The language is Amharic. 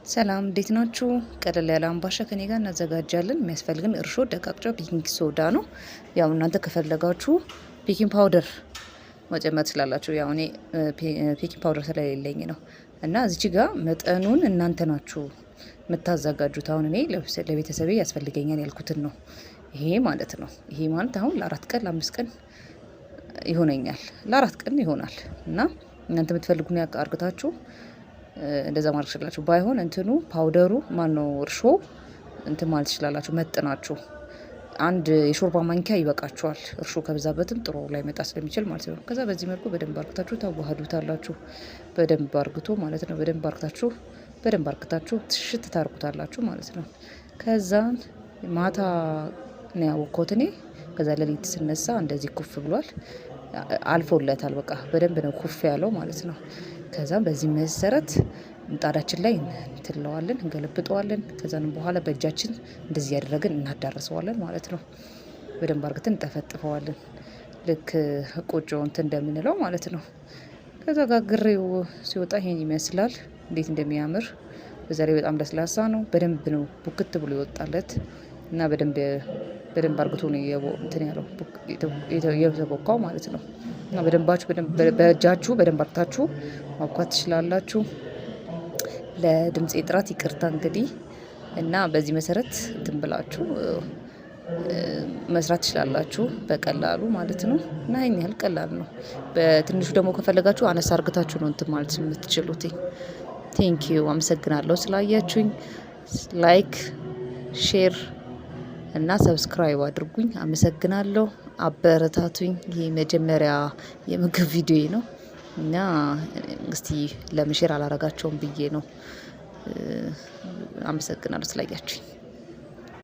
ሰላም እንዴት ናችሁ? ቀለል ያለ አምባሻ ከኔ ጋር እናዘጋጃለን። የሚያስፈልግን እርሾ፣ ደቃቅ ጨው፣ ቤኪንግ ሶዳ ነው። ያው እናንተ ከፈለጋችሁ ቤኪንግ ፓውደር መጨመር ትችላላችሁ። ያው እኔ ቤኪንግ ፓውደር ስለሌለኝ ነው። እና እዚች ጋር መጠኑን እናንተ ናችሁ የምታዘጋጁት። አሁን እኔ ለቤተሰቤ ያስፈልገኛል ያልኩትን ነው ይሄ ማለት ነው። ይሄ ማለት አሁን ለ4 ቀን ለ5 ቀን ይሆነኛል። ለ4 ቀን ይሆናል። እና እናንተ የምትፈልጉን ያቃርግታችሁ እንደዛ ማድረግ ትችላላችሁ። ባይሆን እንትኑ ፓውደሩ ማነው እርሾ እንትን ማለት ትችላላችሁ። መጥናችሁ አንድ የሾርባ ማንኪያ ይበቃችኋል። እርሾ ከበዛበትም ጥሩ ላይ መጣ ስለሚችል ማለት ነው። ከዛ በዚህ መልኩ በደንብ አርግታችሁ ታዋህዱታላችሁ። በደንብ አርግቶ ማለት ነው። በደንብ አርግታችሁ ትሽት ታርጉታላችሁ ማለት ነው። ከዛ ማታ ነው ያወቅኩት እኔ። ከዛ ሌሊት ስነሳ እንደዚህ ኩፍ ብሏል። አልፎለታል። በቃ በደንብ ነው ኩፍ ያለው ማለት ነው። ከዛም በዚህ መሰረት ምጣዳችን ላይ እንትለዋለን፣ እንገለብጠዋለን። ከዛንም በኋላ በእጃችን እንደዚህ ያደረግን እናዳርሰዋለን ማለት ነው። በደንብ አርግተን እንጠፈጥፈዋለን። ልክ ቆጮ እንትን እንደምንለው ማለት ነው። ከዛ ጋግሬው ሲወጣ ይሄን ይመስላል። እንዴት እንደሚያምር በዛ ላይ በጣም ለስላሳ ነው። በደንብ ነው ቡክት ብሎ ይወጣለት እና በደንብ አርግቶ ነው እንትን ያለው የተቦካው ማለት ነው። እና በእጃችሁ በደንብ አርግታችሁ ማብኳት ትችላላችሁ። ለድምጼ ጥራት ይቅርታ እንግዲህ። እና በዚህ መሰረት እንትን ብላችሁ መስራት ትችላላችሁ በቀላሉ ማለት ነው። እና ይሄን ያህል ቀላል ነው። በትንሹ ደግሞ ከፈለጋችሁ አነሳ አርግታችሁ ነው እንትን ማለት የምትችሉት። ቴንኪዩ አመሰግናለሁ ስላያችሁኝ። ላይክ፣ ሼር እና ሰብስክራይብ አድርጉኝ። አመሰግናለሁ። አበረታቱኝ። ይሄ መጀመሪያ የምግብ ቪዲዮ ነው እና እስቲ ለምን ሼር አላረጋቸውም ብዬ ነው። አመሰግናለሁ ስላያችሁኝ።